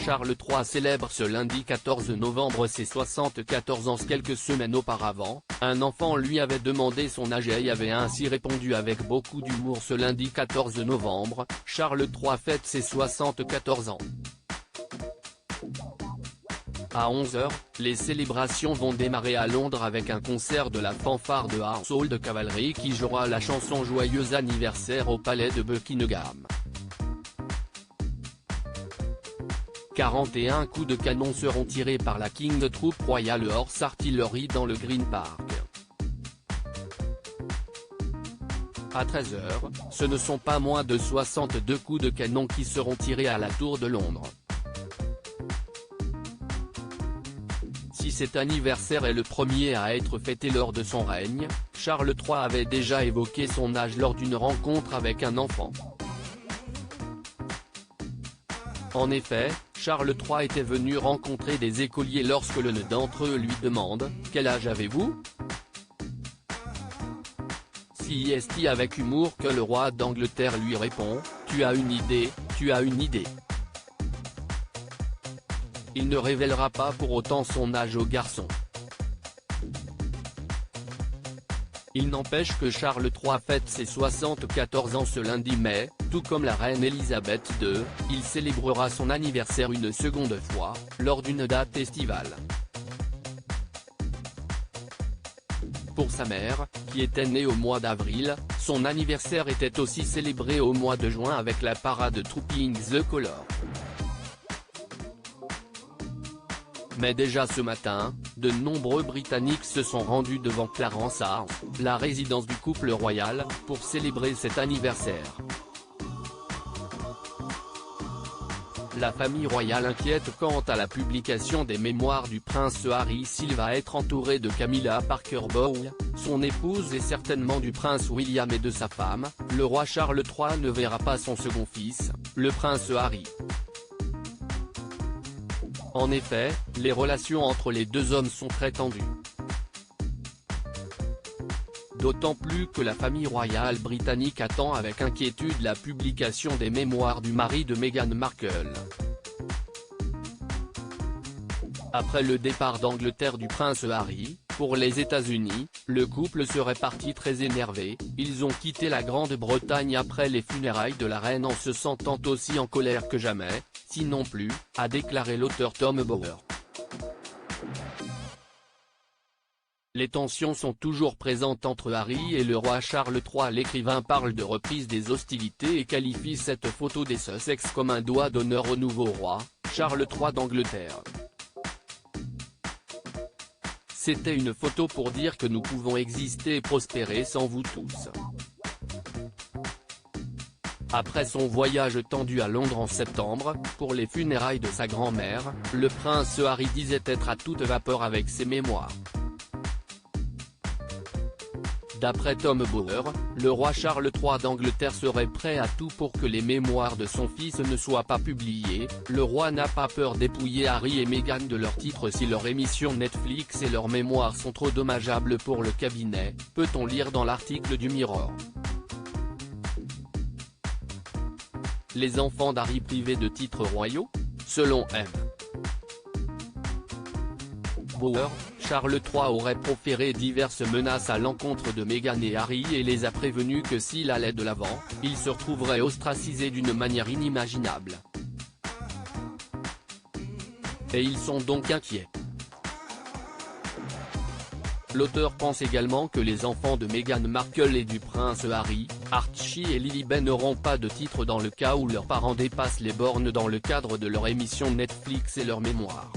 Charles III célèbre ce lundi 14 novembre ses 74 ans. Quelques semaines auparavant, un enfant lui avait demandé son âge et avait ainsi répondu avec beaucoup d'humour. Ce lundi 14 novembre, Charles III fête ses 74 ans. À 11h, les célébrations vont démarrer à Londres avec un concert de la fanfare de Household Cavalry qui jouera la chanson Joyeux anniversaire au palais de Buckingham. 41 coups de canon seront tirés par la King Troop Royal Horse Artillery dans le Green Park. À 13h, ce ne sont pas moins de 62 coups de canon qui seront tirés à la Tour de Londres. Si cet anniversaire est le premier à être fêté lors de son règne, Charles III avait déjà évoqué son âge lors d'une rencontre avec un enfant. En effet, Charles III était venu rencontrer des écoliers lorsque l'un d'entre eux lui demande « Quel âge avez-vous » C'est avec humour que le roi d'Angleterre lui répond « Tu as une idée, tu as une idée ». Il ne révélera pas pour autant son âge au garçon. Il n'empêche que Charles III fête ses 74 ans ce lundi, mais, tout comme la reine Elisabeth II, il célébrera son anniversaire une seconde fois, lors d'une date estivale. Pour sa mère, qui était née au mois d'avril, son anniversaire était aussi célébré au mois de juin avec la parade Trooping the Colour. Mais déjà ce matin, de nombreux Britanniques se sont rendus devant Clarence House, la résidence du couple royal, pour célébrer cet anniversaire. La famille royale inquiète quant à la publication des mémoires du prince Harry. S'il va être entouré de Camilla Parker Bowles, son épouse et certainement du prince William et de sa femme, le roi Charles III ne verra pas son second fils, le prince Harry. En effet, les relations entre les deux hommes sont très tendues. D'autant plus que la famille royale britannique attend avec inquiétude la publication des mémoires du mari de Meghan Markle. Après le départ d'Angleterre du prince Harry, pour les États-Unis, le couple serait parti très énervé. Ils ont quitté la Grande-Bretagne après les funérailles de la reine en se sentant aussi en colère que jamais, sinon plus, a déclaré l'auteur Tom Bower. Les tensions sont toujours présentes entre Harry et le roi Charles III. L'écrivain parle de reprise des hostilités et qualifie cette photo des Sussex comme un doigt d'honneur au nouveau roi, Charles III d'Angleterre. C'était une photo pour dire que nous pouvons exister et prospérer sans vous tous. Après son voyage tendu à Londres en septembre, pour les funérailles de sa grand-mère, le prince Harry disait être à toute vapeur avec ses mémoires. D'après Tom Bower, le roi Charles III d'Angleterre serait prêt à tout pour que les mémoires de son fils ne soient pas publiées. Le roi n'a pas peur dépouiller Harry et Meghan de leurs titres si leur émission Netflix et leurs mémoires sont trop dommageables pour le cabinet, peut-on lire dans l'article du Mirror. Les enfants d'Harry privés de titres royaux ? Selon M. Bower, Charles III aurait proféré diverses menaces à l'encontre de Meghan et Harry et les a prévenus que s'il allait de l'avant, ils se retrouveraient ostracisés d'une manière inimaginable. Et ils sont donc inquiets. L'auteur pense également que les enfants de Meghan Markle et du prince Harry, Archie et Lily n'auront pas de titre dans le cas où leurs parents dépassent les bornes dans le cadre de leur émission Netflix et leurs mémoires.